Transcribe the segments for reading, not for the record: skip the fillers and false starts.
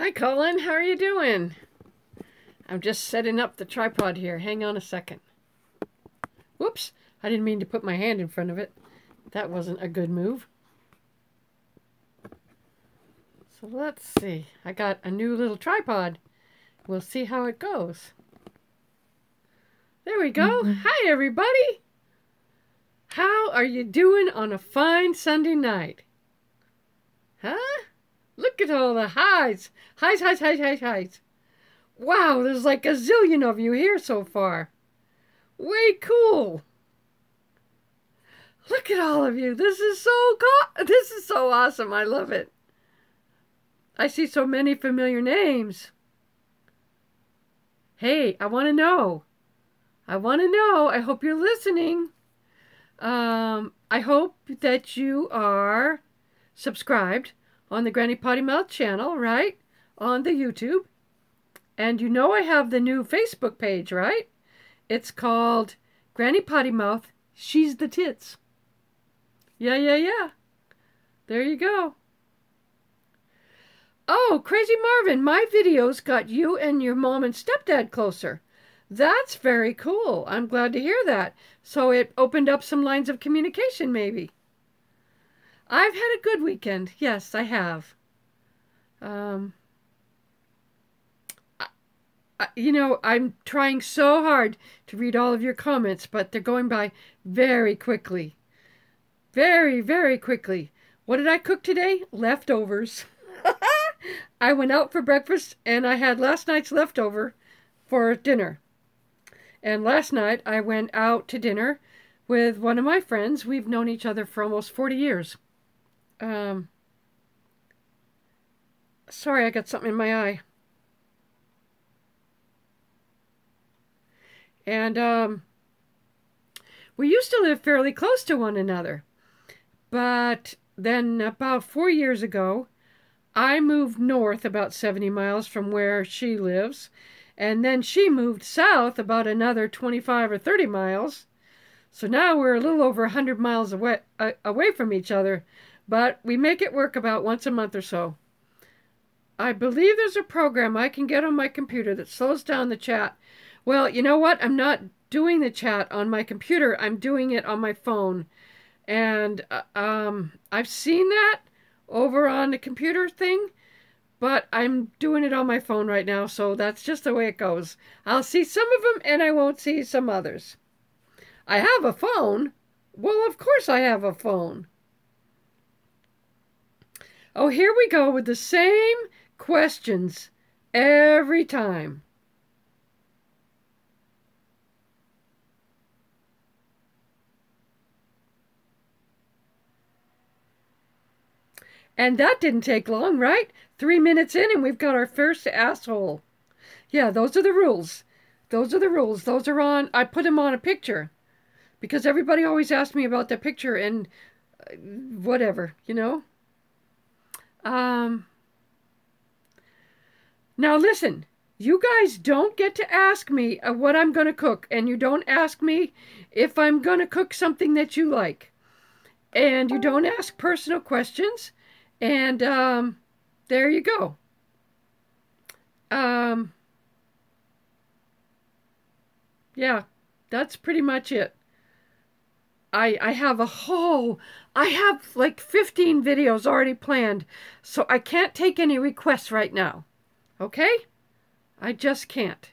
Hi Colin, how are you doing? I'm just setting up the tripod here. Hang on a second. Whoops, I didn't mean to put my hand in front of it. That wasn't a good move. So let's see. I got a new little tripod. We'll see how it goes. There we go. Hi everybody. How are you doing on a fine Sunday night? Huh? Look at all the highs. Highs, highs, highs, highs, highs. Wow, there's like a zillion of you here so far. Way cool. Look at all of you. This is so awesome. I love it. I see so many familiar names. Hey, I want to know. I want to know. I hope you're listening. I hope that you are subscribed on the GrannyPottyMouth channel, right? On the YouTube. And you know I have the new Facebook page, right? It's called GrannyPottyMouth. She's the tits. Yeah. There you go. Oh, Crazy Marvin, my videos got you and your mom and stepdad closer. That's very cool. I'm glad to hear that. So it opened up some lines of communication, maybe. I've had a good weekend. Yes, I have. You know, I'm trying so hard to read all of your comments, but they're going by very quickly. Very, very quickly. What did I cook today? Leftovers. I went out for breakfast and I had last night's leftover for dinner. And last night I went out to dinner with one of my friends. We've known each other for almost 40 years. Sorry, I got something in my eye. And we used to live fairly close to one another. But then about 4 years ago, I moved north about 70 miles from where she lives. And then she moved south about another 25 or 30 miles. So now we're a little over 100 miles away from each other. But we make it work about once a month or so. I believe there's a program I can get on my computer that slows down the chat. Well, you know what? I'm not doing the chat on my computer. I'm doing it on my phone. And I've seen that over on the computer thing, but I'm doing it on my phone right now, so that's just the way it goes. I'll see some of them and I won't see some others. I have a phone. Well, of course I have a phone. Oh, here we go with the same questions every time. And that didn't take long, right? 3 minutes in and we've got our first asshole. Yeah, those are the rules. Those are the rules. Those are on, I put them on a picture. Because everybody always asks me about the picture and whatever, you know. Now listen, you guys don't get to ask me what I'm going to cook. And you don't ask me if I'm going to cook something that you like. And you don't ask personal questions. And there you go. Yeah, that's pretty much it. I have like 15 videos already planned, so I can't take any requests right now. Okay? I just can't.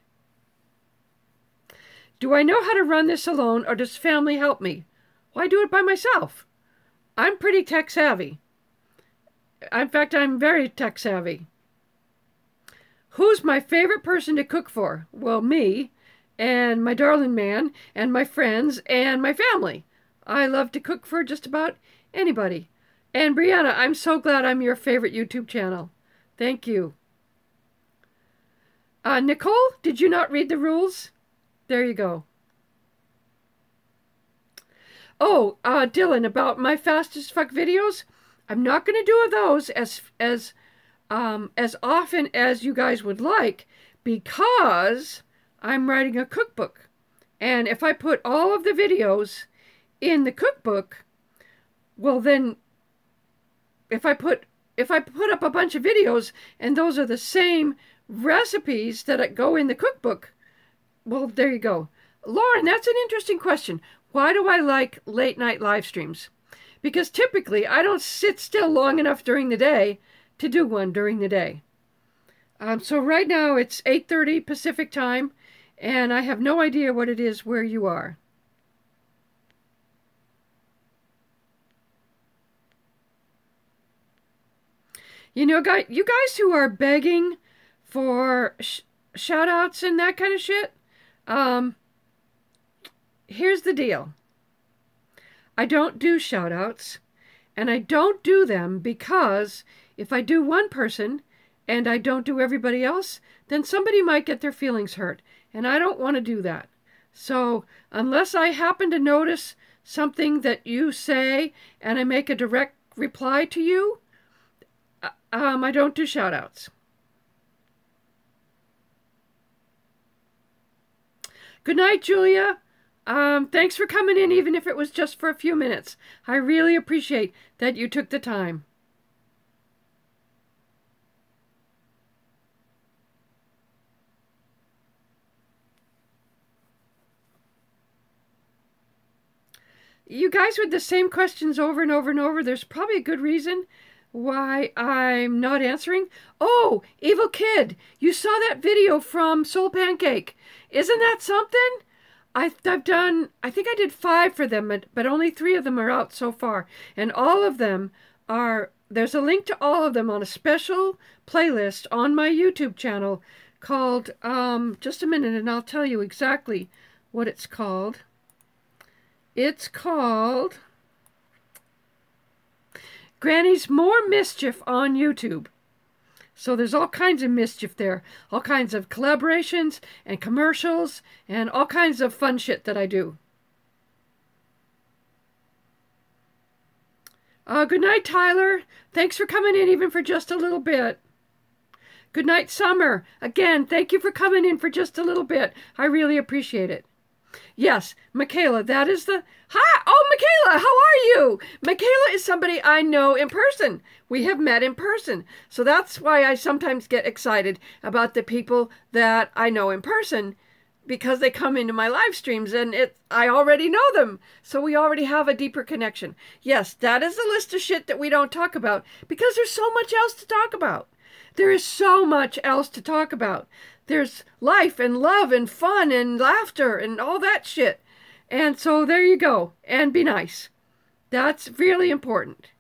Do I know how to run this alone, or does family help me? Well, I do it by myself. I'm pretty tech savvy. In fact, I'm very tech savvy. Who's my favorite person to cook for? Well, me, and my darling man, and my friends, and my family. I love to cook for just about anybody. And Brianna, I'm so glad I'm your favorite YouTube channel. Thank you. Nicole, did you not read the rules? There you go. Oh, Dylan, about my fast as fuck videos, I'm not going to do those as often as you guys would like, because I'm writing a cookbook. And if I put all of the videos in the cookbook, well then, if if I put up a bunch of videos and those are the same recipes that go in the cookbook, well, there you go. Lauren, that's an interesting question. Why do I like late night live streams? Because typically I don't sit still long enough during the day to do one during the day. So right now it's 8:30 Pacific time, and I have no idea what it is where you are. You know, you guys who are begging for shout outs and that kind of shit, here's the deal. I don't do shout outs, and I don't do them because if I do one person and I don't do everybody else, then somebody might get their feelings hurt, and I don't want to do that. So unless I happen to notice something that you say and I make a direct reply to you, I don't do shout outs. Good night, Julia. Thanks for coming in, even if it was just for a few minutes. I really appreciate that you took the time. You guys with the same questions over and over and over, there's probably a good reason why I'm not answering. Oh, Evil Kid, you saw that video from Soul Pancake. Isn't that something? I've done, I think I did 5 for them, but only 3 of them are out so far. And all of them are, there's a link to all of them on a special playlist on my YouTube channel called, just a minute and I'll tell you exactly what it's called. It's called Granny's More Mischief on YouTube. So there's all kinds of mischief there. All kinds of collaborations and commercials and all kinds of fun shit that I do. Good night, Tyler. Thanks for coming in even for just a little bit. Good night, Summer. Again, thank you for coming in for just a little bit. I really appreciate it. Yes, Michaela, that is the... Hi! Oh, Michaela, how are you? Michaela is somebody I know in person. We have met in person. So that's why I sometimes get excited about the people that I know in person, because they come into my live streams and I already know them. So we already have a deeper connection. Yes, that is the list of shit that we don't talk about because there's so much else to talk about. There is so much else to talk about. There's life and love and fun and laughter and all that shit. And so there you go. And be nice. That's really important.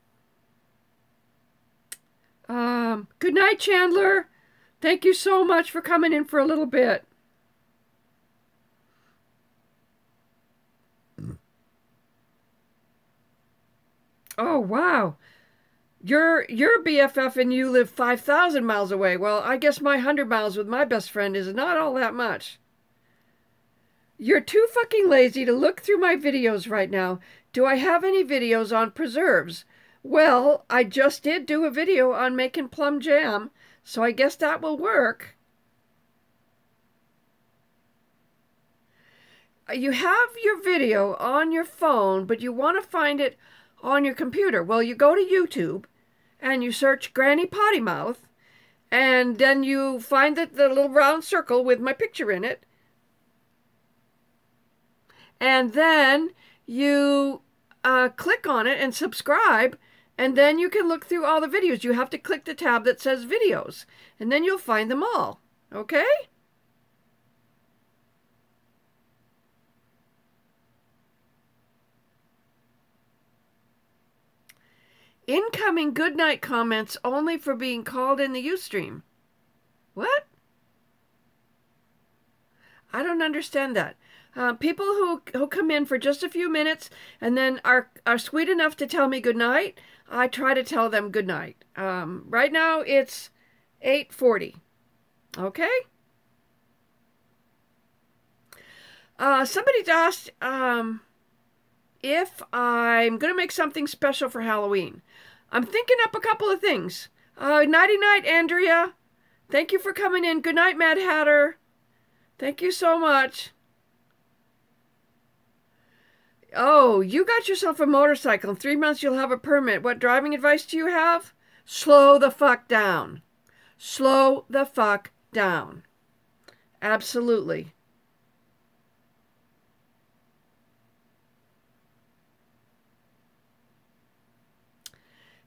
Good night, Chandler. Thank you so much for coming in for a little bit. Oh, wow. Your BFF and you live 5,000 miles away. Well, I guess my 100 miles with my best friend is not all that much. You're too fucking lazy to look through my videos right now. Do I have any videos on preserves? Well, I just did do a video on making plum jam, so I guess that will work. You have your video on your phone, but you want to find it on your computer. Well, you go to YouTube and you search GrannyPottyMouth, and then you find the little round circle with my picture in it. And then you click on it and subscribe, and then you can look through all the videos. You have to click the tab that says videos, and then you'll find them all. Okay? Incoming goodnight comments only for being called in the Ustream. What? I don't understand that. People who come in for just a few minutes and then are sweet enough to tell me goodnight, I try to tell them goodnight. Right now it's 8:40. Okay? Somebody's asked if I'm going to make something special for Halloween. I'm thinking up a couple of things. Nighty-night, Andrea. Thank you for coming in. Good night, Mad Hatter. Thank you so much. Oh, you got yourself a motorcycle. In 3 months, you'll have a permit. What driving advice do you have? Slow the fuck down. Slow the fuck down. Absolutely.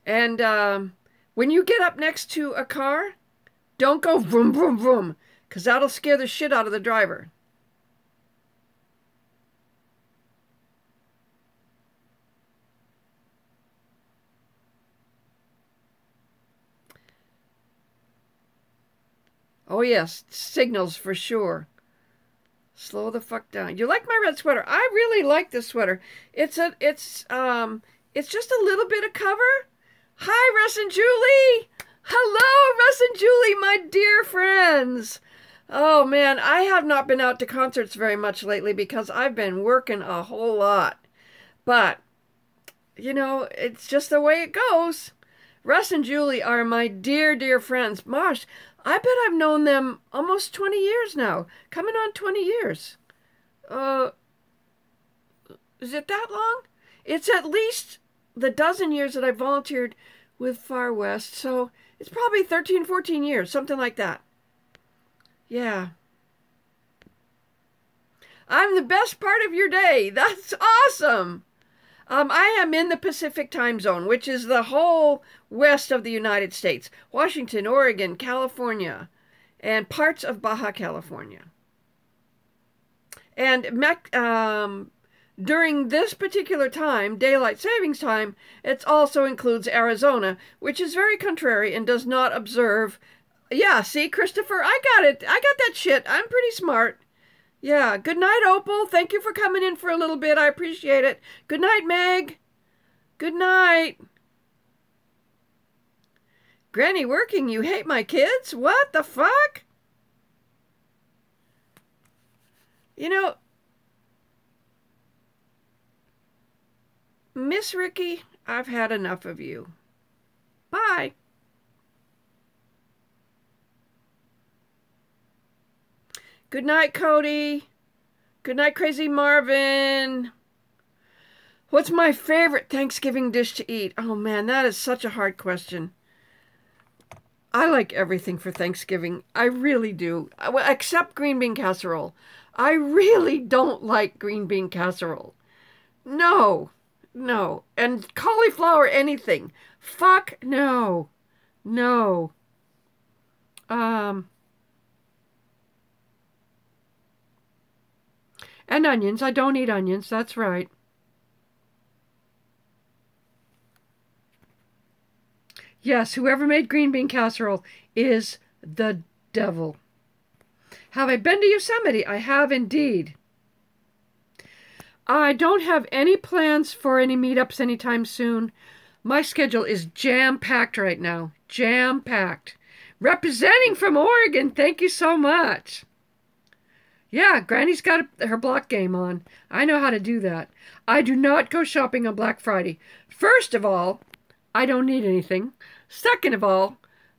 And when you get up next to a car, don't go vroom, vroom, vroom, because that'll scare the shit out of the driver. Oh, yes, signals for sure. Slow the fuck down. You like my red sweater? I really like this sweater. It's just a little bit of cover. Hi, Russ and Julie. Hello, Russ and Julie, my dear friends. Oh man, I have not been out to concerts very much lately because I've been working a whole lot. But you know, it's just the way it goes. Russ and Julie are my dear, dear friends. Mosh, I bet I've known them almost 20 years now. Coming on 20 years. Uh, is it that long? It's at least the dozen years that I volunteered with Far West. So it's probably 13, 14 years, something like that. Yeah. I'm the best part of your day. That's awesome. I am in the Pacific time zone, which is the whole west of the United States. Washington, Oregon, California, and parts of Baja California. And during this particular time, daylight savings time, it also includes Arizona, which is very contrary and does not observe. Yeah, see, Christopher, I got it. I got that shit. I'm pretty smart. Yeah, good night, Opal. Thank you for coming in for a little bit. I appreciate it. Good night, Meg. Good night. Granny working, you hate my kids? What the fuck? You know, Miss Ricky, I've had enough of you. Bye. Good night, Cody. Good night, Crazy Marvin. What's my favorite Thanksgiving dish to eat? Oh man, that is such a hard question. I like everything for Thanksgiving. I really do. Well, except green bean casserole. I really don't like green bean casserole. No. No. And cauliflower anything. Fuck no. No. And onions. I don't eat onions. That's right. Yes, whoever made green bean casserole is the devil. Have I been to Yosemite? I have indeed. I don't have any plans for any meetups anytime soon. My schedule is jam-packed right now. Jam-packed. Representing from Oregon. Thank you so much. Yeah, Granny's got her block game on. I know how to do that. I do not go shopping on Black Friday. First of all, I don't need anything. Second of all,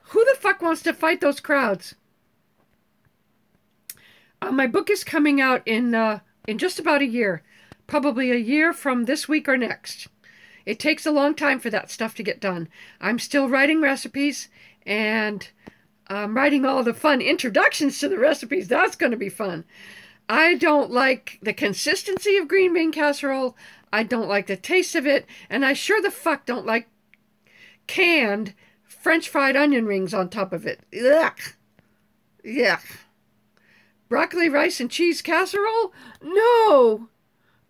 who the fuck wants to fight those crowds? My book is coming out in just about a year. Probably a year from this week or next. It takes a long time for that stuff to get done. I'm still writing recipes, and I'm writing all the fun introductions to the recipes. That's going to be fun. I don't like the consistency of green bean casserole. I don't like the taste of it. And I sure the fuck don't like canned French fried onion rings on top of it. Ugh. Yuck. Broccoli, rice, and cheese casserole? No.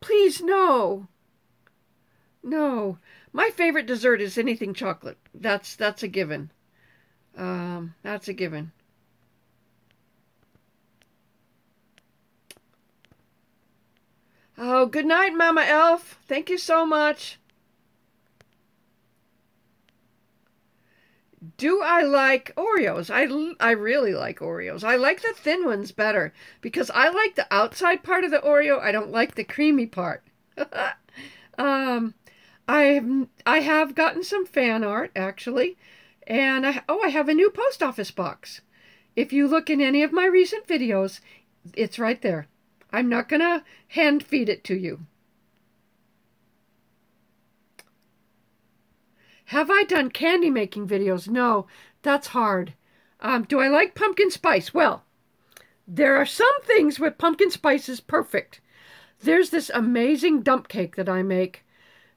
Please, no. No. My favorite dessert is anything chocolate. That's a given. That's a given. Oh, good night, Mama Elf. Thank you so much. Do I like Oreos? I really like Oreos. I like the thin ones better because I like the outside part of the Oreo. I don't like the creamy part. I have gotten some fan art actually, and I have a new post office box. If you look in any of my recent videos, it's right there. I'm not gonna hand feed it to you. Have I done candy making videos? No, that's hard. Do I like pumpkin spice? Well, there are some things with pumpkin spice is perfect. There's this amazing dump cake that I make.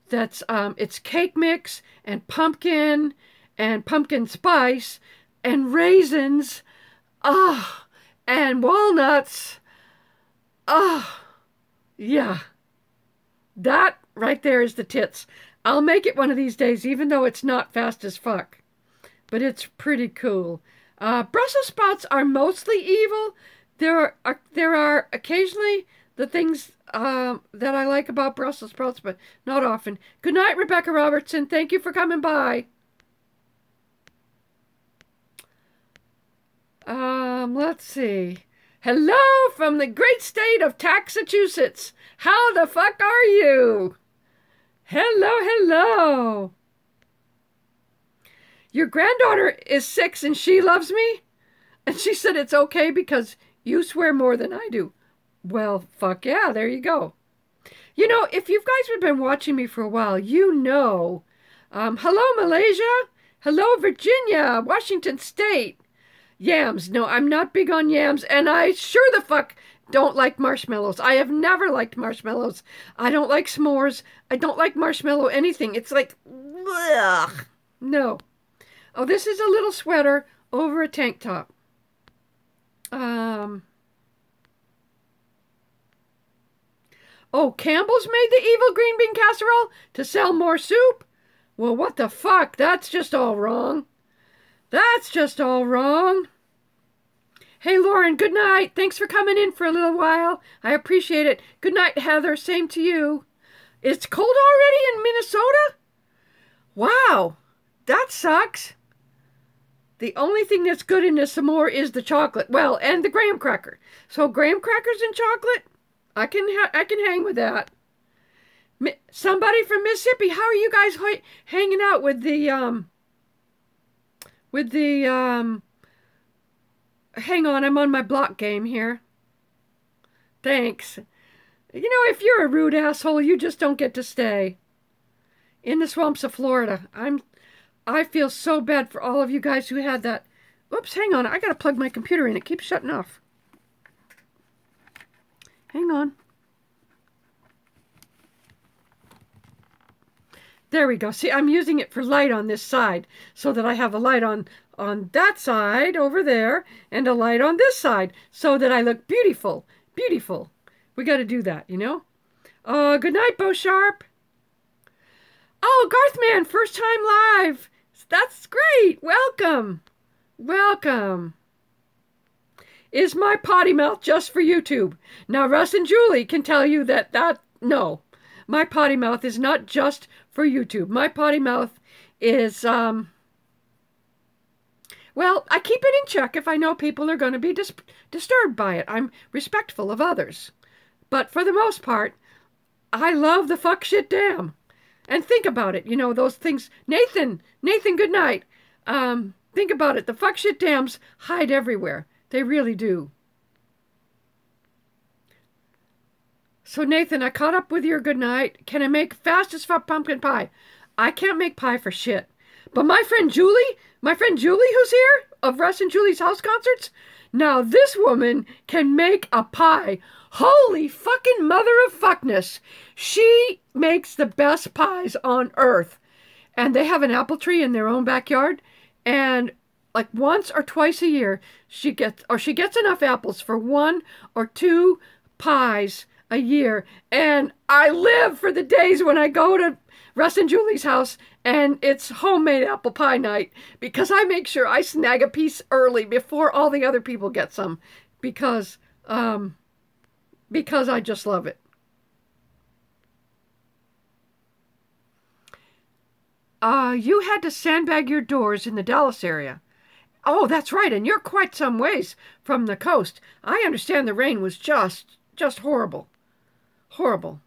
That's it's cake mix and pumpkin spice and raisins, and walnuts. Yeah. That right there is the tits. I'll make it one of these days, even though it's not fast as fuck. But it's pretty cool. Brussels sprouts are mostly evil. There are occasionally the things that I like about Brussels sprouts, but not often. Good night, Rebecca Robertson. Thank you for coming by. Let's see. Hello from the great state of Massachusetts. How the fuck are you? Hello, hello. Your granddaughter is 6 and she loves me? And she said it's okay because you swear more than I do. Well, fuck yeah, there you go. You know, if you guys have been watching me for a while, you know. Hello, Malaysia. Hello, Virginia, Washington State. Yams. No, I'm not big on yams, and I sure the fuck don't like marshmallows. I have never liked marshmallows. I don't like s'mores. I don't like marshmallow anything. It's like, ugh. No. Oh, this is a little sweater over a tank top. Oh, Campbell's made the evil green bean casserole to sell more soup? Well, what the fuck? That's just all wrong. That's just all wrong. Hey, Lauren, good night. Thanks for coming in for a little while. I appreciate it. Good night, Heather. Same to you. It's cold already in Minnesota? Wow, that sucks. The only thing that's good in this some more is the chocolate. Well, and the graham cracker. So graham crackers and chocolate, I can hang with that. Somebody from Mississippi, how are you guys hanging out with the hang on, I'm on my block game here. Thanks. You know, if you're a rude asshole, you just don't get to stay. In the swamps of Florida. I feel so bad for all of you guys who had that. Oops, hang on. I gotta plug my computer in. It keeps shutting off. Hang on. There we go. See, I'm using it for light on this side so that I have a light on that side over there and a light on this side so that I look beautiful. Beautiful. We got to do that, you know? Good night, Bo Sharp. Oh, Garthman, first time live. That's great. Welcome. Welcome. Is my potty mouth just for YouTube? Now, Russ and Julie can tell you that no. My potty mouth is not just for YouTube. My potty mouth is, well, I keep it in check if I know people are going to be disturbed by it. I'm respectful of others. But for the most part, I love the fuck shit damn. And think about it, you know, those things. Nathan, good night. Think about it. The fuck shit dams hide everywhere. They really do. So, Nathan, I caught up with your good night. Can I make fast as fuck pumpkin pie? I can't make pie for shit. But my friend Julie who's here, of Russ and Julie's house concerts, now this woman can make a pie. Holy fucking mother of fuckness. She makes the best pies on earth. And they have an apple tree in their own backyard. And like once or twice a year, she gets enough apples for 1 or 2 pies a year. And I live for the days when I go to Russ and Julie's house and it's homemade apple pie night, because I make sure I snag a piece early before all the other people get some, because I just love it. You had to sandbag your doors in the Dallas area. Oh, that's right, and you're quite some ways from the coast. I understand the rain was just horrible. Horrible.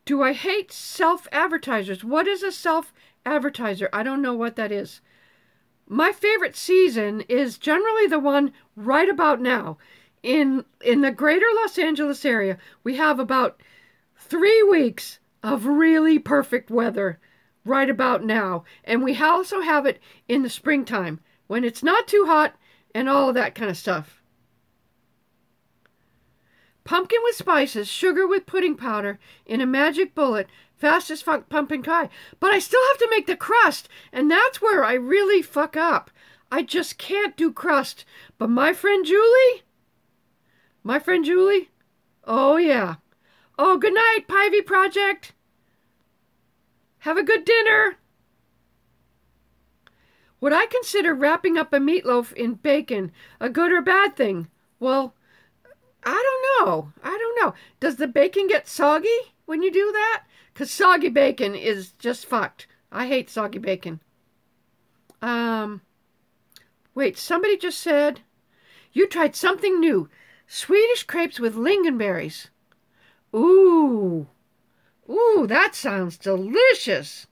Do I hate self-advertisers? What is a self-advertiser? I don't know what that is. My favorite season is generally the one right about now. In the greater Los Angeles area, we have about 3 weeks of really perfect weather right about now. And we also have it in the springtime when it's not too hot and all of that kind of stuff. Pumpkin with spices, sugar with pudding powder in a magic bullet, fastest pumpkin pie. But I still have to make the crust, and that's where I really fuck up. I just can't do crust. But my friend Julie, oh yeah. Oh, good night, Pivy Project. Have a good dinner. Would I consider wrapping up a meatloaf in bacon a good or bad thing? Well, I don't know. Does the bacon get soggy when you do that? Because soggy bacon is just fucked. I hate soggy bacon. Wait, somebody just said you tried something new. Swedish crepes with lingonberries. Ooh, that sounds delicious.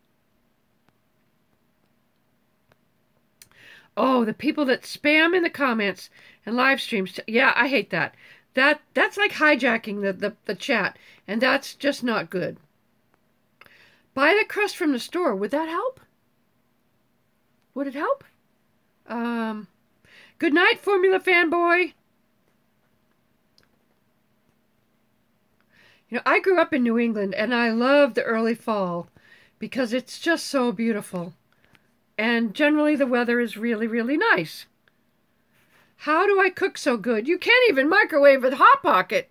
Oh, the people that spam in the comments and live streams. Yeah, I hate that. That's like hijacking the chat, and that's just not good. Buy the crust from the store. Would that help? Would it help? Good night, Formula Fanboy. You know, I grew up in New England, and I love the early fall because it's just so beautiful. And generally the weather is really, really nice. How do I cook so good? You can't even microwave with Hot Pocket.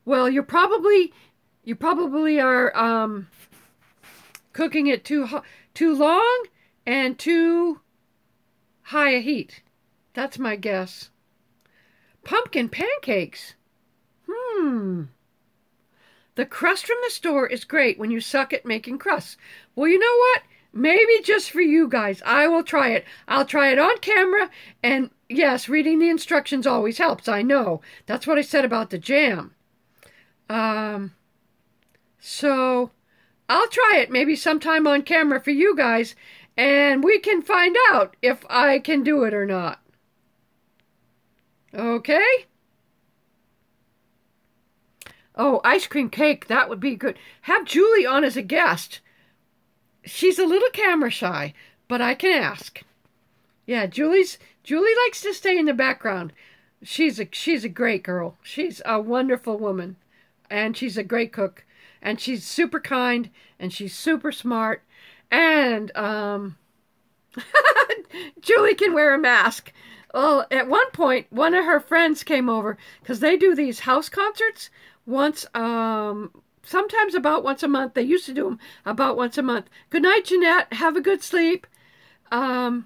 Well, you probably are cooking it too long and too high a heat. That's my guess. Pumpkin pancakes. The crust from the store is great when you suck at making crusts. Well, you know what? Maybe just for you guys, I will try it. I'll try it on camera, and yes, reading the instructions always helps, I know. That's what I said about the jam. So, I'll try it maybe sometime on camera for you guys, and we can find out if I can do it or not. Okay? Oh, ice cream cake, that would be good. Have Julie on as a guest. She's a little camera shy, but I can ask. Yeah, Julie likes to stay in the background. She's a great girl. She's a wonderful woman, and she's a great cook, and she's super kind, and she's super smart, and Julie can wear a mask. Well, at one point, one of her friends came over because they do these house concerts once. Sometimes about once a month. They used to do them about once a month. Good night, Jeanette. Have a good sleep. And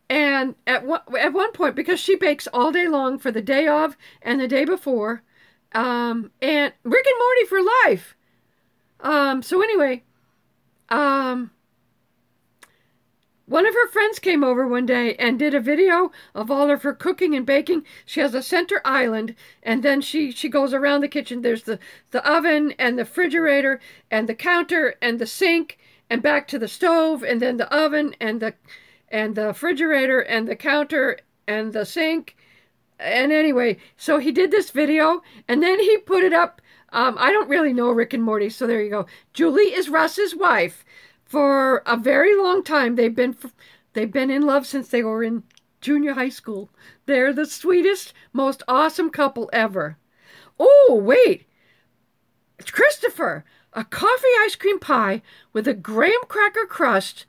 at one point, because she bakes all day long for the day of and the day before, and Rick and Morty for life. So anyway, one of her friends came over one day and did a video of all of her cooking and baking. She has a center island, and then she goes around the kitchen. There's the oven and the refrigerator and the counter and the sink and back to the stove, and then the oven and the refrigerator and the counter and the sink. And anyway, so he did this video, and then he put it up. I don't really know Rick and Morty, so there you go. Julie is Russ's wife. For a very long time, they've been in love since they were in junior high school. They're the sweetest, most awesome couple ever. Oh, wait. It's Christopher. A coffee ice cream pie with a graham cracker crust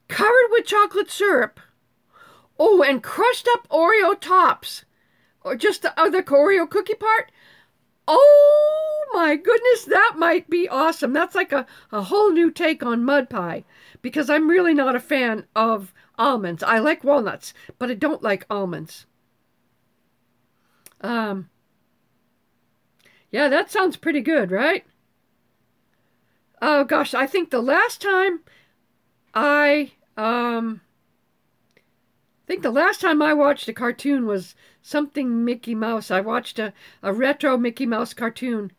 covered with chocolate syrup. Oh, and crushed up Oreo tops. Or just the Oreo cookie part. Oh my goodness, that might be awesome. That's like a whole new take on mud pie, because I'm really not a fan of almonds. I like walnuts, but I don't like almonds. Yeah, that sounds pretty good, right? Oh gosh, I think the last time I watched a cartoon was something Mickey Mouse. I watched a retro Mickey Mouse cartoon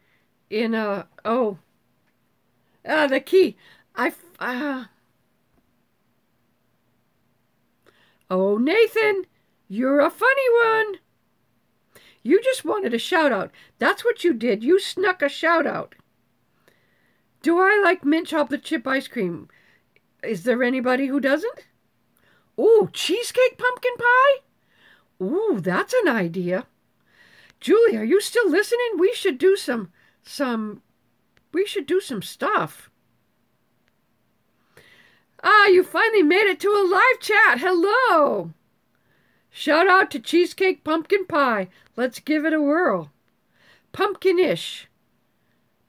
in the key. Oh, Nathan, you're a funny one. You just wanted a shout out. That's what you did. You snuck a shout out. Do I like mint chocolate chip ice cream? Is there anybody who doesn't? Ooh, cheesecake pumpkin pie? Ooh, that's an idea. Julie, are you still listening? We should do some stuff. Ah, you finally made it to a live chat. Hello. Shout out to cheesecake pumpkin pie. Let's give it a whirl. Pumpkinish.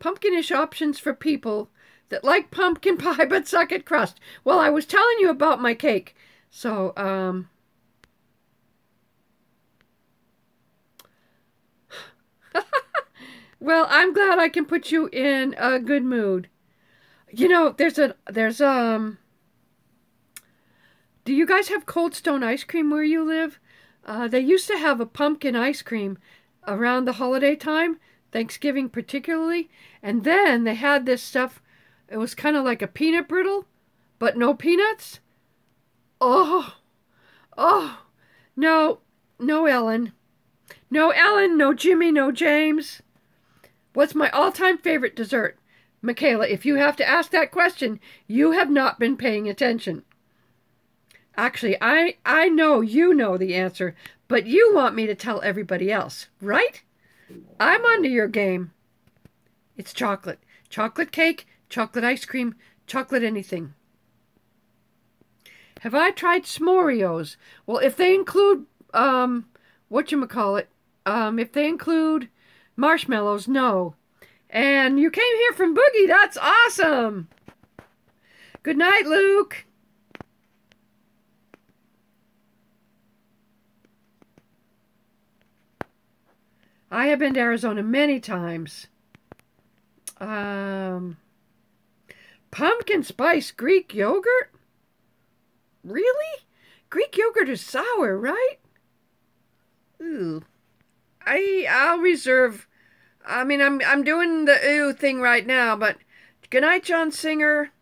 Pumpkinish options for people that like pumpkin pie but suck at crust. Well, I was telling you about my cake. So, well, I'm glad I can put you in a good mood. You know, do you guys have Cold Stone ice cream where you live? They used to have a pumpkin ice cream around the holiday time, Thanksgiving particularly, and then they had this stuff, it was kind of like a peanut brittle, but no peanuts. Oh, oh, no, no Ellen. No Ellen, no Jimmy, no James. What's my all-time favorite dessert? Michaela, if you have to ask that question, you have not been paying attention. Actually, I know you know the answer, but you want me to tell everybody else, right? I'm under your game. It's chocolate. Chocolate cake, chocolate ice cream, chocolate anything. Have I tried s'moreos? Well, if they include, whatchamacallit, if they include marshmallows, no. And you came here from Boogie. That's awesome. Good night, Luke. I have been to Arizona many times. Pumpkin spice Greek yogurt? Really? Greek yogurt is sour, right? Ooh. I'll reserve. I mean, I'm doing the ooh thing right now, but good night, John Singer.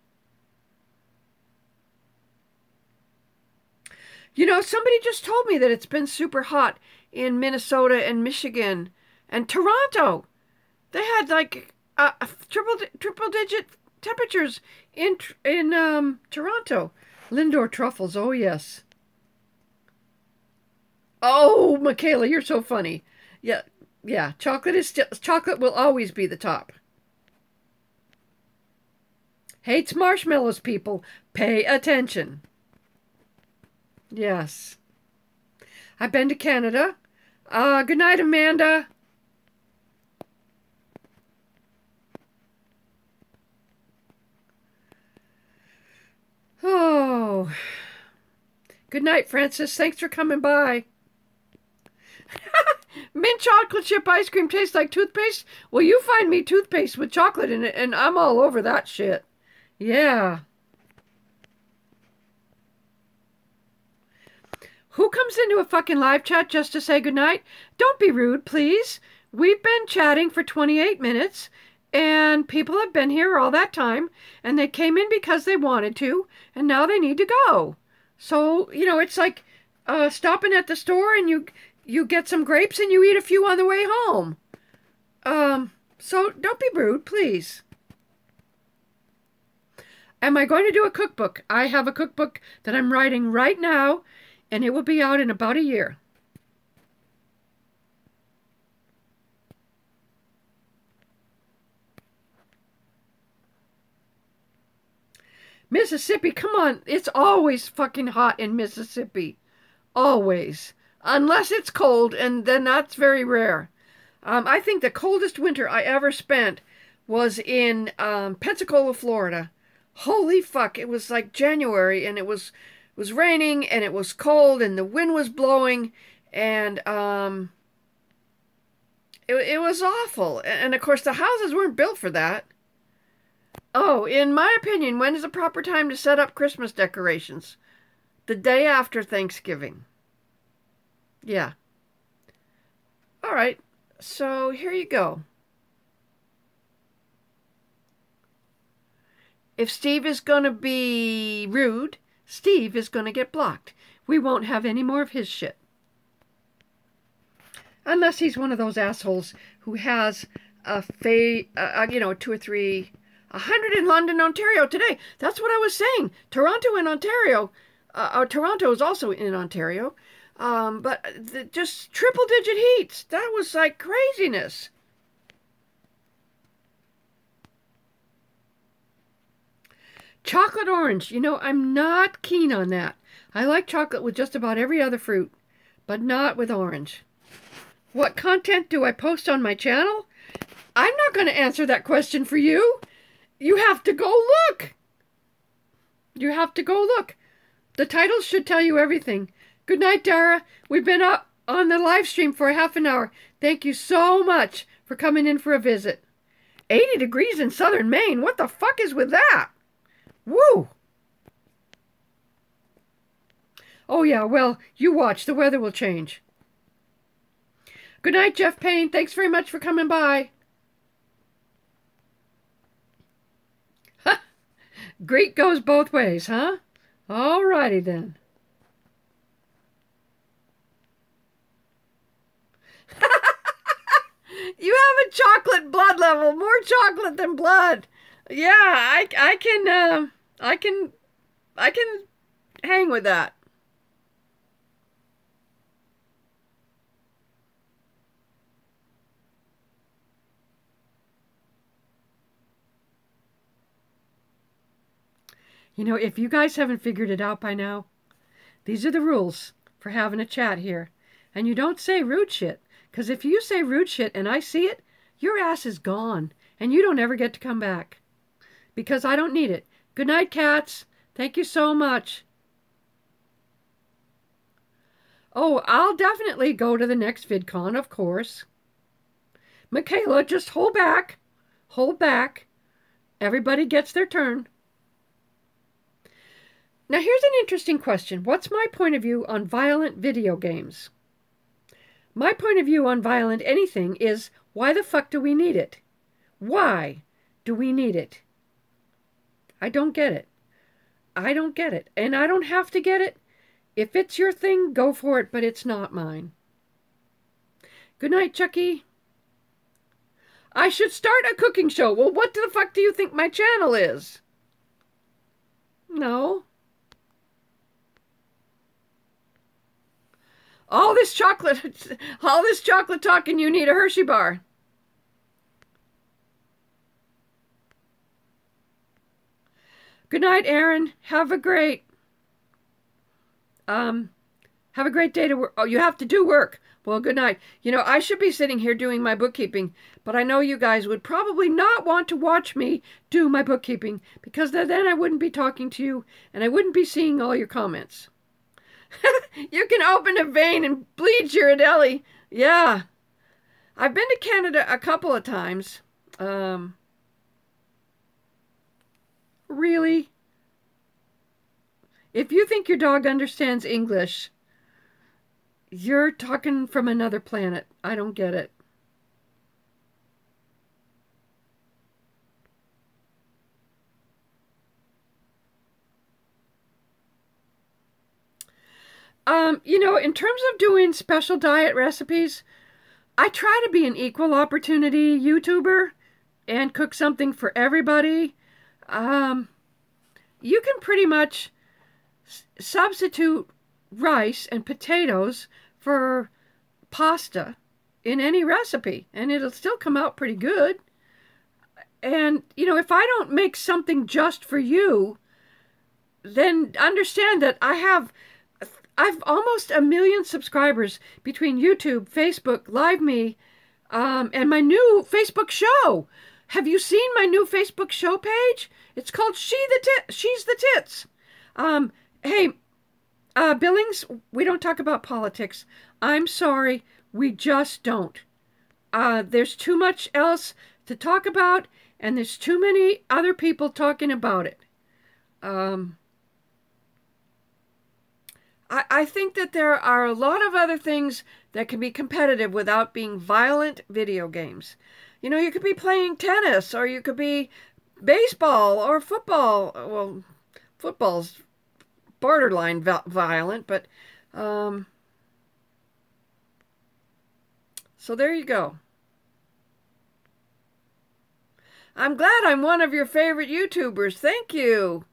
You know, somebody just told me that it's been super hot in Minnesota and Michigan and Toronto. They had like triple digit temperatures in Toronto. Lindor truffles, oh yes. Oh, Michaela, you're so funny. Yeah, yeah. Chocolate will always be the top. Hates marshmallows, people. Pay attention. Yes. I've been to Canada. Good night, Amanda. Oh. Good night, Francis. Thanks for coming by. Mint chocolate chip ice cream tastes like toothpaste? Well, you find me toothpaste with chocolate in it, and I'm all over that shit. Yeah. Who comes into a fucking live chat just to say goodnight? Don't be rude, please. We've been chatting for 28 minutes, and people have been here all that time, and they came in because they wanted to, and now they need to go. So, you know, it's like stopping at the store and you get some grapes and you eat a few on the way home. So don't be rude, please. Am I going to do a cookbook? I have a cookbook that I'm writing right now, and it will be out in about a year. Mississippi, come on. It's always fucking hot in Mississippi. Always. Unless it's cold, and then that's very rare. I think the coldest winter I ever spent was in Pensacola, Florida. Holy fuck, it was like January, and it was raining, and it was cold, and the wind was blowing, and it was awful. And of course, the houses weren't built for that. Oh, in my opinion, when is the proper time to set up Christmas decorations? The day after Thanksgiving. Yeah. All right. So here you go. If Steve is going to be rude, Steve is going to get blocked. We won't have any more of his shit. Unless he's one of those assholes who has a 2 or 3 100 in London, Ontario today. That's what I was saying. Toronto and Ontario. Toronto is also in Ontario. But just triple-digit heats. That was like craziness. Chocolate orange. You know, I'm not keen on that. I like chocolate with just about every other fruit, but not with orange. What content do I post on my channel? I'm not going to answer that question for you. You have to go look. You have to go look. The titles should tell you everything. Good night, Dara. We've been up on the live stream for half an hour. Thank you so much for coming in for a visit. 80 degrees in southern Maine. What the fuck is with that? Woo! Oh yeah, well, you watch. The weather will change. Good night, Jeff Payne. Thanks very much for coming by. Greek goes both ways, huh? All righty then. You have a chocolate blood level, more chocolate than blood. Yeah, I can hang with that. You know, if you guys haven't figured it out by now, these are the rules for having a chat here. And you don't say rude shit. Because if you say rude shit and I see it, your ass is gone. And you don't ever get to come back. Because I don't need it. Good night, cats. Thank you so much. Oh, I'll definitely go to the next VidCon, of course. Michaela, just hold back. Hold back. Everybody gets their turn. Now, here's an interesting question. What's my point of view on violent video games? My point of view on violent anything is, why the fuck do we need it? Why do we need it? I don't get it. I don't get it. And I don't have to get it. If it's your thing, go for it, but it's not mine. Good night, Chucky. I should start a cooking show. Well, what the fuck do you think my channel is? No. All this chocolate talk, and you need a Hershey bar. Good night, Aaron. Have a great day to work. Oh, you have to do work. Well, good night. You know, I should be sitting here doing my bookkeeping, but I know you guys would probably not want to watch me do my bookkeeping, because then I wouldn't be talking to you, and I wouldn't be seeing all your comments. You can open a vein and bleed Girardelli. Yeah. I've been to Canada a couple of times. Really? If you think your dog understands English, you're talking from another planet. I don't get it. You know, in terms of doing special diet recipes, I try to be an equal opportunity YouTuber and cook something for everybody. You can pretty much substitute rice and potatoes for pasta in any recipe, and it'll still come out pretty good. And, you know, if I don't make something just for you, then understand that I've almost 1 million subscribers between YouTube, Facebook, LiveMe, and my new Facebook show. Have you seen my new Facebook show page? It's called She's the Tits. Hey, Billings, we don't talk about politics. I'm sorry, we just don't. There's too much else to talk about, and there's too many other people talking about it. I think that there are a lot of other things that can be competitive without being violent video games. You know, you could be playing tennis, or you could be baseball or football. Well, football's borderline violent, but so there you go. I'm glad I'm one of your favorite YouTubers. Thank you.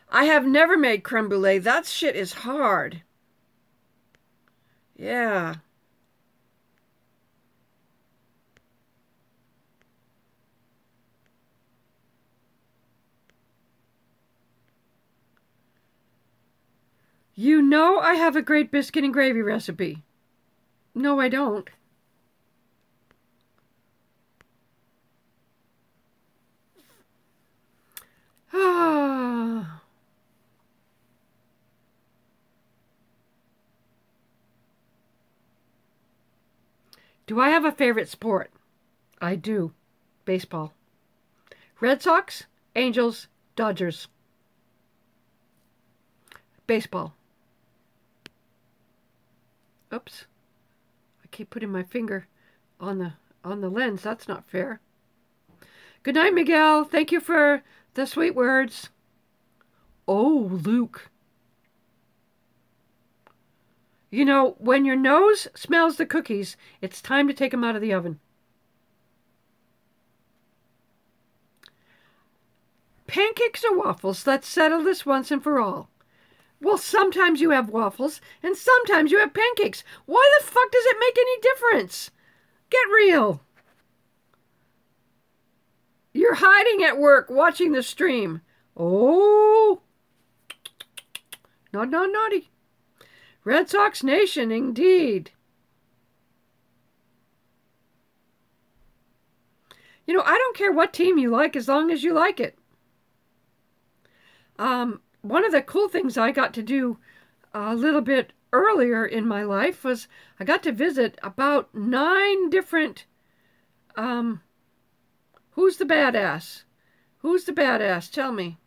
I have never made creme brulee. That shit is hard. Yeah. You know I have a great biscuit and gravy recipe. No, I don't. Ah. Do I have a favorite sport? I do. Baseball. Red Sox, Angels, Dodgers. Baseball. Oops. I keep putting my finger on the lens. That's not fair. Good night, Miguel. Thank you for the sweet words. Oh, Luke. You know, when your nose smells the cookies, it's time to take them out of the oven. Pancakes or waffles? Let's settle this once and for all. Well, sometimes you have waffles, and sometimes you have pancakes. Why the fuck does it make any difference? Get real. You're hiding at work watching the stream. Oh. Naughty. Red Sox Nation, indeed. You know, I don't care what team you like as long as you like it. One of the cool things I got to do a little bit earlier in my life was I got to visit about 9 different, who's the badass? Who's the badass? Tell me.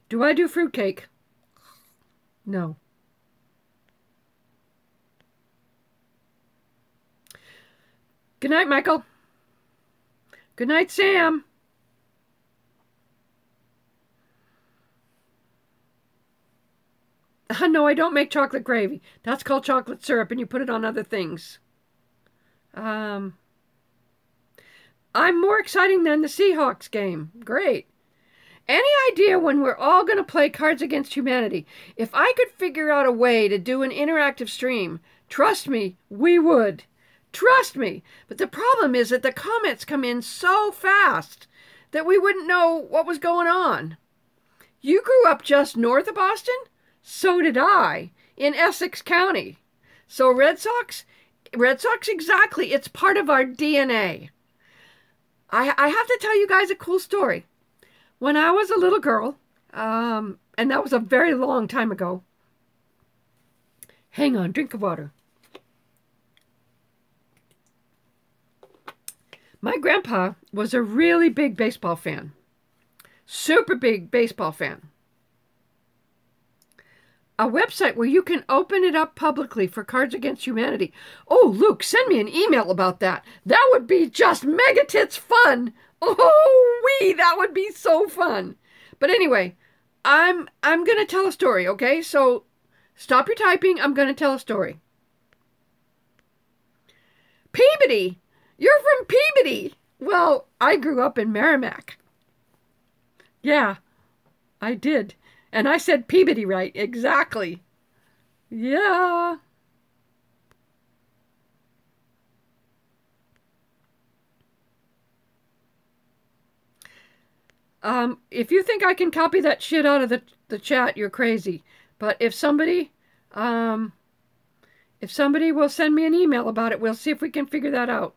Do I do fruitcake? No. Good night, Michael. Good night, Sam. No, I don't make chocolate gravy. That's called chocolate syrup, and you put it on other things. I'm more exciting than the Seahawks game. Great. Any idea when we're all going to play Cards Against Humanity? If I could figure out a way to do an interactive stream, trust me, we would. Trust me. But the problem is that the comments come in so fast that we wouldn't know what was going on. You grew up just north of Boston? So did I, in Essex County. So Red Sox exactly. It's part of our DNA. I have to tell you guys a cool story. When I was a little girl, and that was a very long time ago. Hang on, drink of water. My grandpa was a really big baseball fan. Super big baseball fan. A website where you can open it up publicly for Cards Against Humanity. Oh, Luke, send me an email about that. That would be just mega tits fun. Oh, that would be so fun. But anyway, I'm going to tell a story, okay? So stop your typing. I'm going to tell a story. Peabody. You're from Peabody. Well, I grew up in Merrimack. Yeah, I did. And I said Peabody right. Exactly. Yeah. If you think I can copy that shit out of the chat, you're crazy. But if somebody will send me an email about it, we'll see if we can figure that out.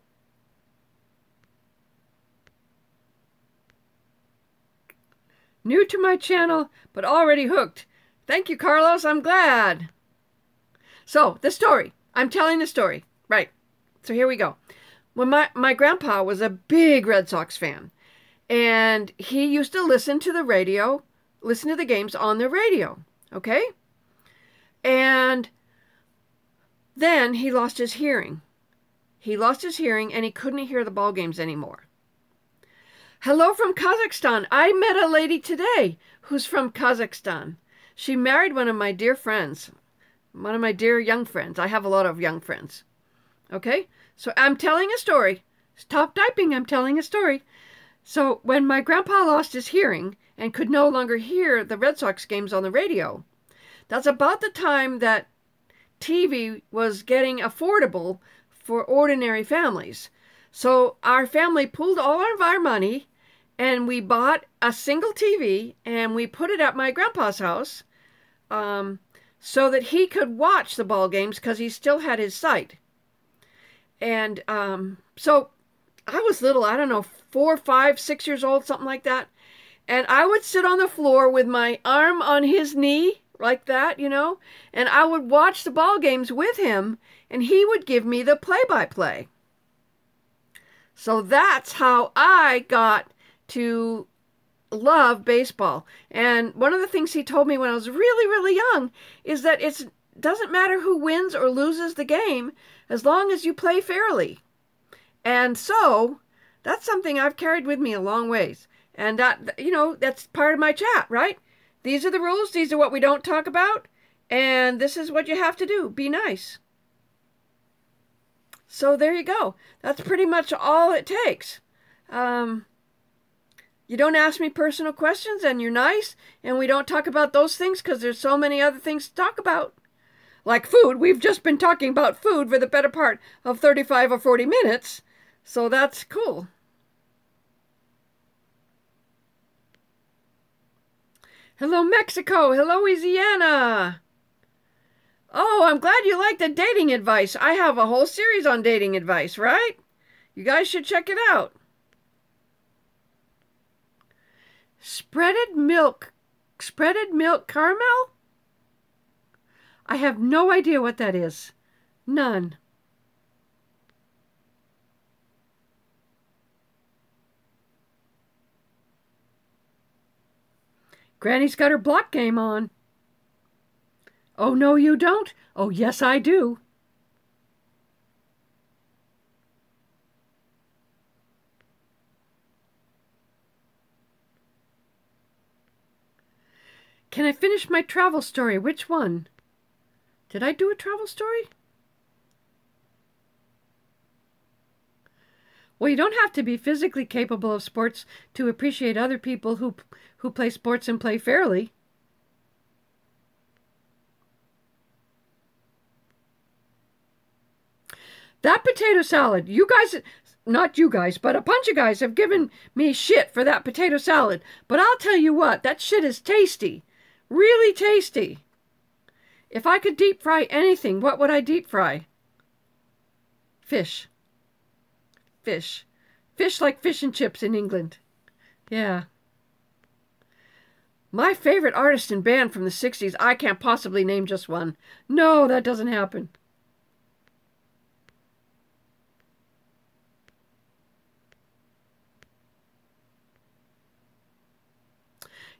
New to my channel, but already hooked. Thank you, Carlos. I'm glad. So, the story. I'm telling the story. Right. So here we go. When my grandpa was a big Red Sox fan. And he used to listen to the radio, listen to the games on the radio. Okay? And then he lost his hearing. He lost his hearing and he couldn't hear the ball games anymore. Hello from Kazakhstan. I met a lady today who's from Kazakhstan. She married one of my dear friends, one of my dear young friends. I have a lot of young friends. Okay? So I'm telling a story. Stop typing. I'm telling a story. So when my grandpa lost his hearing and could no longer hear the Red Sox games on the radio, that's about the time that TV was getting affordable for ordinary families. So our family pulled all of our money and we bought a single TV and we put it at my grandpa's house so that he could watch the ball games because he still had his sight. And so I was little, I don't know, 4, 5, 6 years old, something like that. And I would sit on the floor with my arm on his knee like that, you know, and I would watch the ball games with him and he would give me the play-by-play. So that's how I got to love baseball. And one of the things he told me when I was really, really young is that it doesn't matter who wins or loses the game as long as you play fairly. And so that's something I've carried with me a long ways. And that, you know, that's part of my chat, right? These are the rules. These are what we don't talk about. And this is what you have to do. Be nice. So there you go. That's pretty much all it takes. You don't ask me personal questions and you're nice. And we don't talk about those things because there's so many other things to talk about. Like food. We've just been talking about food for the better part of 35 or 40 minutes. So that's cool. Hello, Mexico. Hello, Louisiana. Oh, I'm glad you like the dating advice. I have a whole series on dating advice, right? You guys should check it out. Spreaded milk caramel? I have no idea what that is. None. Granny's got her block game on. Oh, no, you don't? Oh, yes, I do. Can I finish my travel story? Which one? Did I do a travel story? Well, you don't have to be physically capable of sports to appreciate other people who play sports and play fairly. That potato salad, you guys, not you guys, but a bunch of guys have given me shit for that potato salad. But I'll tell you what, that shit is tasty. Really tasty. If I could deep fry anything, what would I deep fry? Fish. Fish. Fish like fish and chips in England. Yeah. My favorite artist and band from the 60s, I can't possibly name just one. No, that doesn't happen.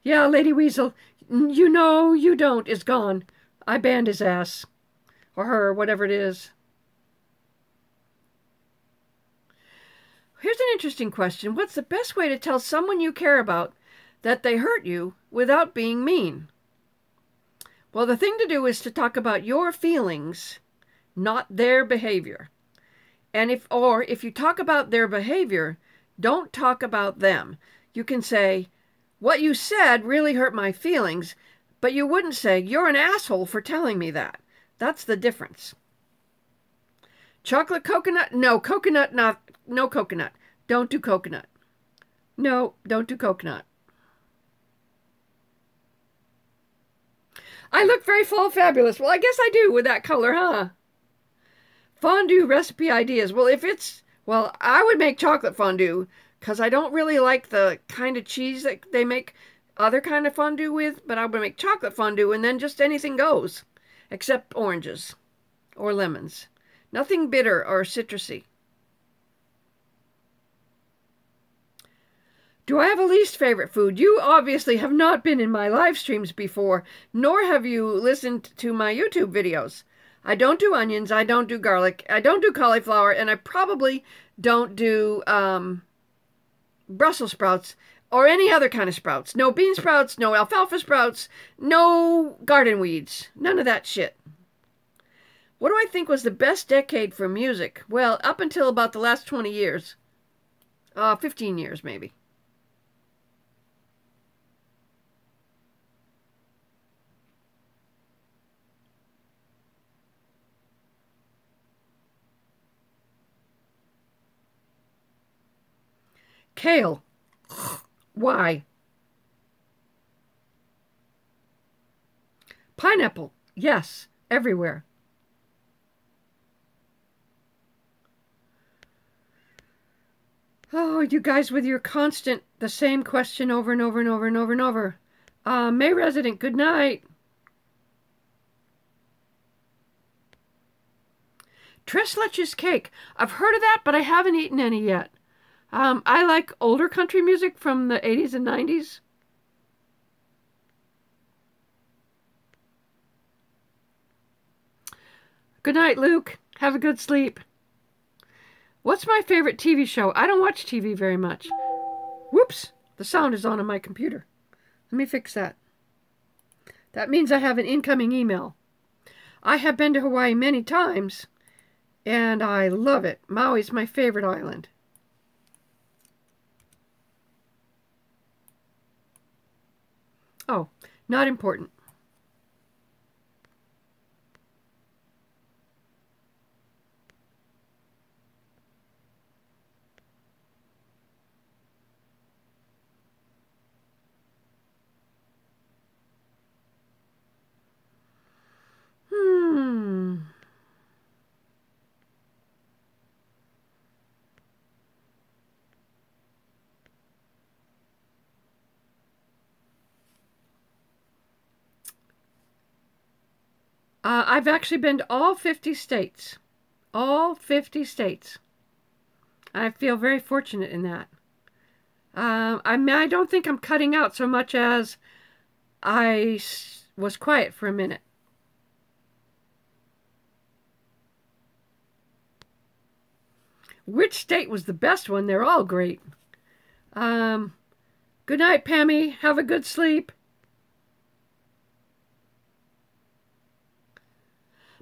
Yeah, Lady Weasel, you know you don't is gone. I banned his ass. Or her, whatever it is. Here's an interesting question. What's the best way to tell someone you care about that they hurt you without being mean? Well, the thing to do is to talk about your feelings, not their behavior. And if you talk about their behavior, don't talk about them. You can say, what you said really hurt my feelings, but you wouldn't say, you're an asshole for telling me that. That's the difference. Chocolate coconut? No, coconut, not, no coconut. Don't do coconut. No, don't do coconut. I look very fall fabulous. Well, I guess I do with that color, huh? Fondue recipe ideas. Well, I would make chocolate fondue because I don't really like the kind of cheese that they make other kind of fondue with, but I would make chocolate fondue and then just anything goes, except oranges or lemons. Nothing bitter or citrusy. Do I have a least favorite food? You obviously have not been in my live streams before, nor have you listened to my YouTube videos. I don't do onions. I don't do garlic. I don't do cauliflower. And I probably don't do Brussels sprouts or any other kind of sprouts. No bean sprouts, no alfalfa sprouts, no garden weeds. None of that shit. What do I think was the best decade for music? Well, up until about the last 20 years. 15 years maybe. Kale. Why? Pineapple. Yes, everywhere. Oh, you guys with your constant, the same question over and over and over and over and over. May resident, good night. Tres leches cake. I've heard of that, but I haven't eaten any yet. I like older country music from the 80s and 90s. Good night, Luke. Have a good sleep. What's my favorite TV show? I don't watch TV very much. Whoops, the sound is on my computer. Let me fix that. That means I have an incoming email. I have been to Hawaii many times, and I love it. Maui's my favorite island. Oh, not important. I've actually been to all 50 states. All 50 states. I feel very fortunate in that. I don't think I'm cutting out so much as I was quiet for a minute. Which state was the best one? They're all great. Good night, Pammy. Have a good sleep.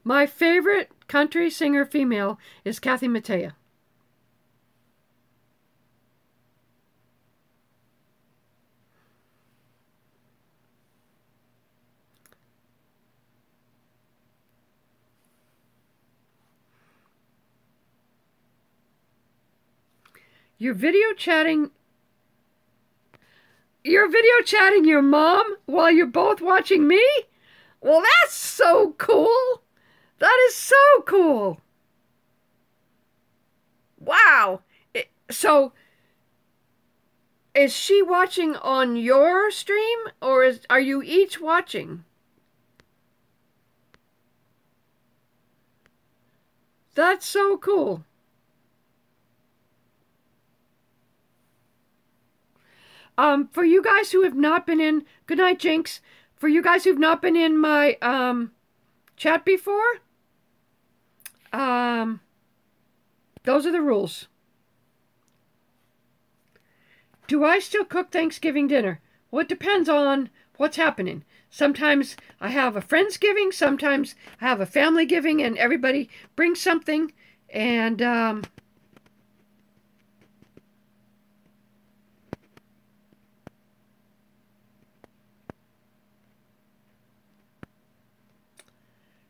My favorite country singer female is Kathy Mattea. You're video chatting your mom while you're both watching me? Well, that's so cool. That is so cool. Wow. So, is she watching on your stream, or are you each watching? That's so cool. For you guys who have not been in, good night, Jinx. For you guys who've not been in my chat before, those are the rules. Do I still cook Thanksgiving dinner? Well, it depends on what's happening. Sometimes I have a Friendsgiving, sometimes I have a family giving, and everybody brings something, and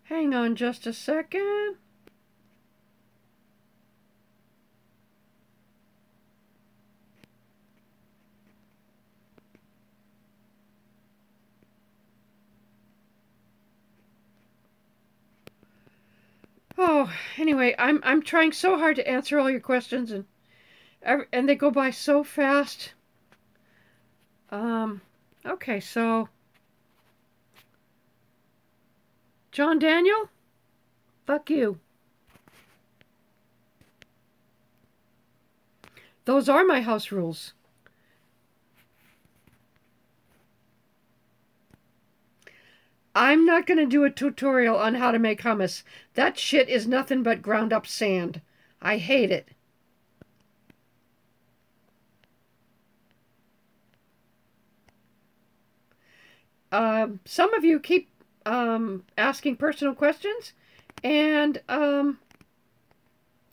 hang on just a second. Oh, anyway, I'm trying so hard to answer all your questions, and they go by so fast. Okay, so John Daniel, fuck you. Those are my house rules. I'm not going to do a tutorial on how to make hummus. That shit is nothing but ground up sand. I hate it. Some of you keep asking personal questions, and I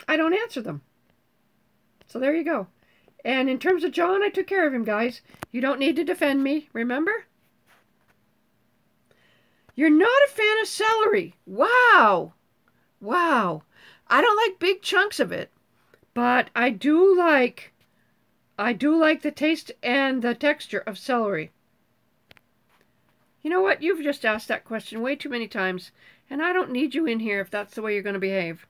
don't answer them. So there you go. And in terms of John, I took care of him, guys. You don't need to defend me, remember? You're not a fan of celery. Wow. Wow. I don't like big chunks of it, but I do like the taste and the texture of celery. You know what? You've just asked that question way too many times, and I don't need you in here if that's the way you're going to behave.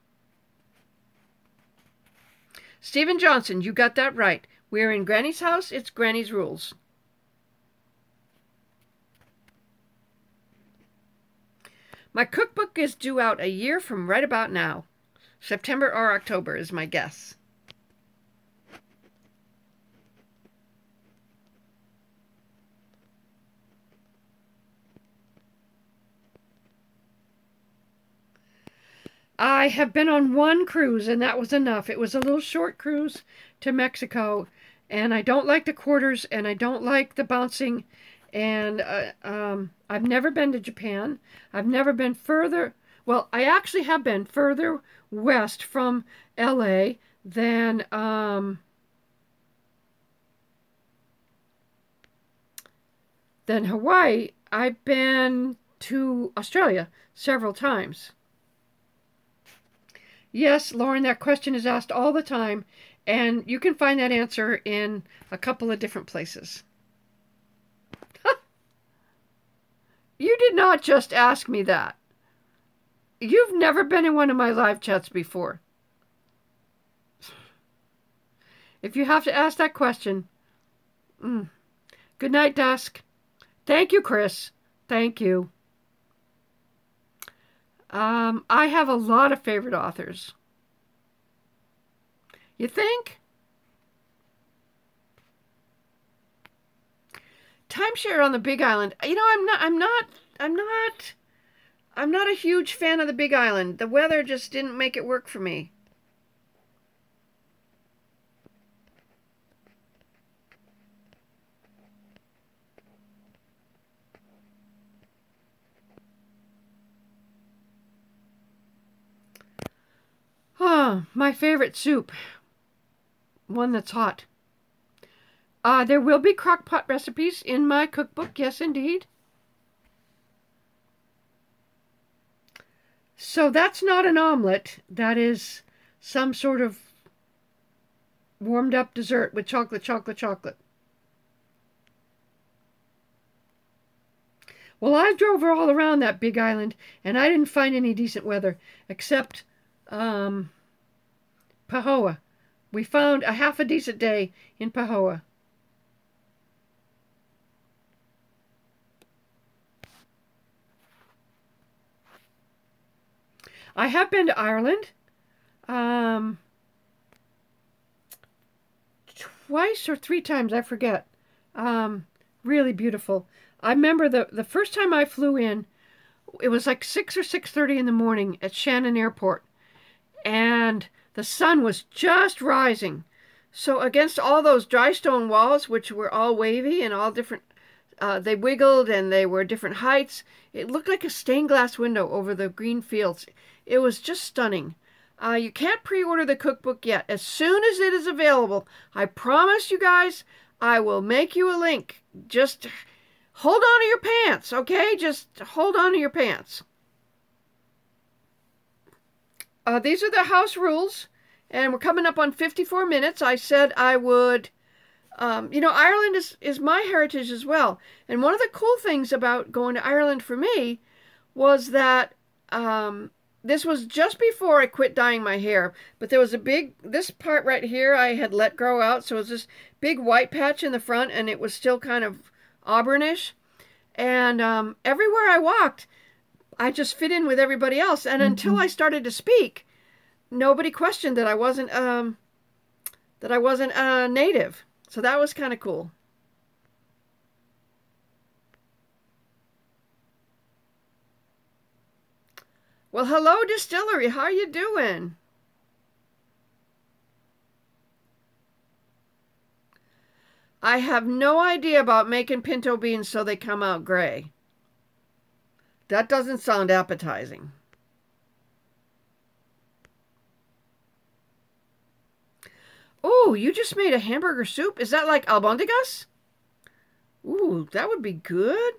Stephen Johnson, you got that right. We're in Granny's house. It's Granny's rules. My cookbook is due out a year from right about now. September or October is my guess. I have been on one cruise, and that was enough. It was a little short cruise to Mexico, and I don't like the quarters, and I don't like the bouncing, and I've never been to Japan. I've never been further. Well, I actually have been further west from LA than Hawaii. I've been to Australia several times. Yes, Lauren, that question is asked all the time, and you can find that answer in a couple of different places. You did not just ask me that. You've never been in one of my live chats before. If you have to ask that question, good night, Dusk. Thank you, Chris. Thank you. I have a lot of favorite authors. You think? Timeshare on the Big Island. You know, I'm not a huge fan of the Big Island. The weather just didn't make it work for me. Oh, my favorite soup. One that's hot. There will be crock pot recipes in my cookbook. Yes, indeed. So that's not an omelet. That is some sort of warmed up dessert with chocolate, chocolate, chocolate. Well, I drove all around that Big Island, and I didn't find any decent weather, except Pahoa. We found a half a decent day in Pahoa. I have been to Ireland twice or three times, I forget. Really beautiful. I remember the first time I flew in, it was like 6 or 6:30 in the morning at Shannon Airport, and the sun was just rising. So against all those dry stone walls, which were all wavy and all different, they wiggled and they were different heights, it looked like a stained glass window over the green fields. It was just stunning. You can't pre-order the cookbook yet. As soon as it is available, I promise you guys, I will make you a link. Just hold on to your pants, okay? Just hold on to your pants. These are the house rules, and we're coming up on 54 minutes. I said I would, you know, Ireland is my heritage as well. And one of the cool things about going to Ireland for me was that this was just before I quit dyeing my hair, but there was this part right here I had let grow out, so it was this big white patch in the front, and it was still kind of auburnish. And everywhere I walked, I just fit in with everybody else. And until I started to speak, nobody questioned that I wasn't a native. So that was kind of cool. Well, hello, Distillery. How you doing? I have no idea about making pinto beans so they come out gray. That doesn't sound appetizing. Oh, you just made a hamburger soup? Is that like albondigas? Ooh, that would be good.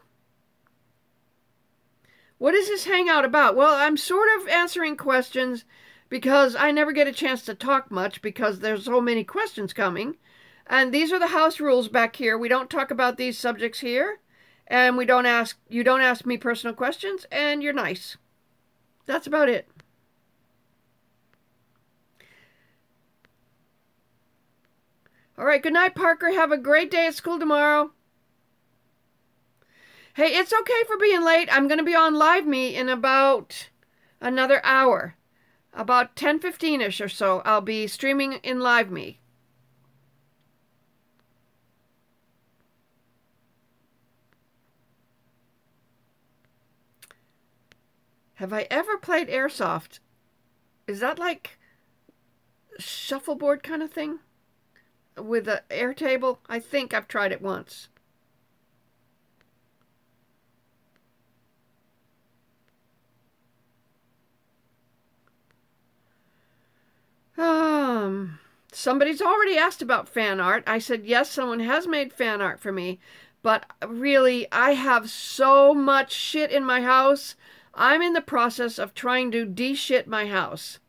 What is this hangout about? Well, I'm sort of answering questions because I never get a chance to talk much because there's so many questions coming. And these are the house rules back here. We don't talk about these subjects here. And you don't ask me personal questions, and you're nice. That's about it. All right, good night, Parker. Have a great day at school tomorrow. Hey, it's okay for being late. I'm going to be on Live Me in about another hour. About 10:15-ish or so, I'll be streaming in Live Me. Have I ever played Airsoft? Is that like shuffleboard kind of thing? With an air table? I think I've tried it once. Somebody's already asked about fan art. I said, yes, someone has made fan art for me. But really, I have so much shit in my house. I'm in the process of trying to de-shit my house.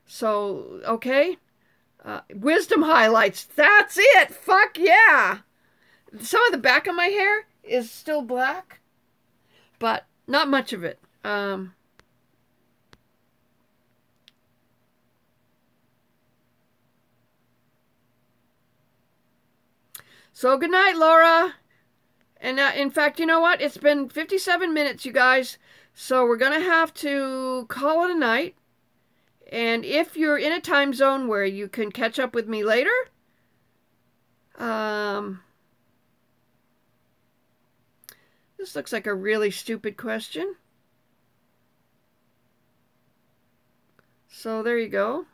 So, okay? Wisdom highlights. That's it! Fuck yeah! Some of the back of my hair is still black. But not much of it. So good night, Laura. And in fact, you know what? It's been 57 minutes, you guys. So we're going to have to call it a night. And if you're in a time zone where you can catch up with me later, this looks like a really stupid question. So there you go.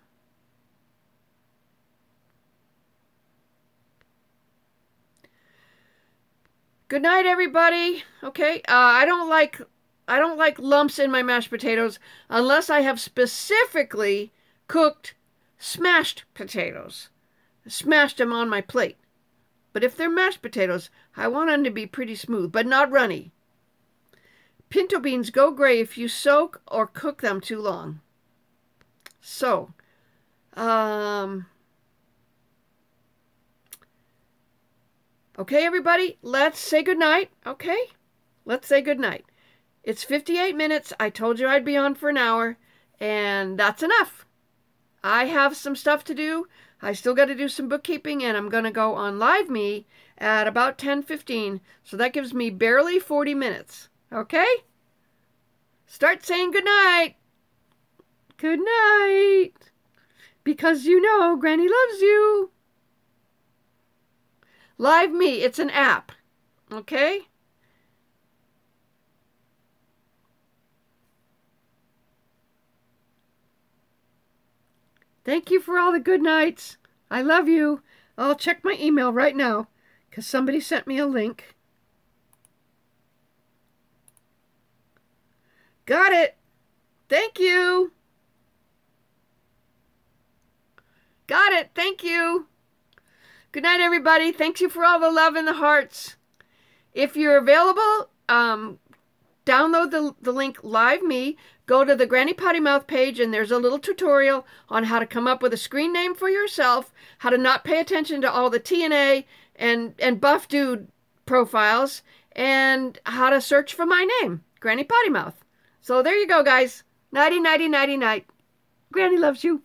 Good night, everybody. Okay, I don't like lumps in my mashed potatoes unless I have specifically cooked smashed potatoes. Smashed them on my plate. But if they're mashed potatoes, I want them to be pretty smooth, but not runny. Pinto beans go gray if you soak or cook them too long. So, okay, everybody, let's say goodnight. Okay, let's say goodnight. It's 58 minutes. I told you I'd be on for an hour, and that's enough. I have some stuff to do. I still got to do some bookkeeping, and I'm going to go on Live Me at about 10:15, so that gives me barely 40 minutes. Okay? Start saying goodnight. Good night. Because you know Granny loves you. Live Me, it's an app. Okay? Thank you for all the good nights. I love you. I'll check my email right now because somebody sent me a link. Got it. Thank you. Got it. Thank you. Good night, everybody. Thank you for all the love and the hearts. If you're available, download the link Live Me. Go to the GrannyPottyMouth page, and there's a little tutorial on how to come up with a screen name for yourself, how to not pay attention to all the TNA and buff dude profiles, and how to search for my name, GrannyPottyMouth. So there you go, guys. Nighty, nighty, nighty, night. Granny loves you.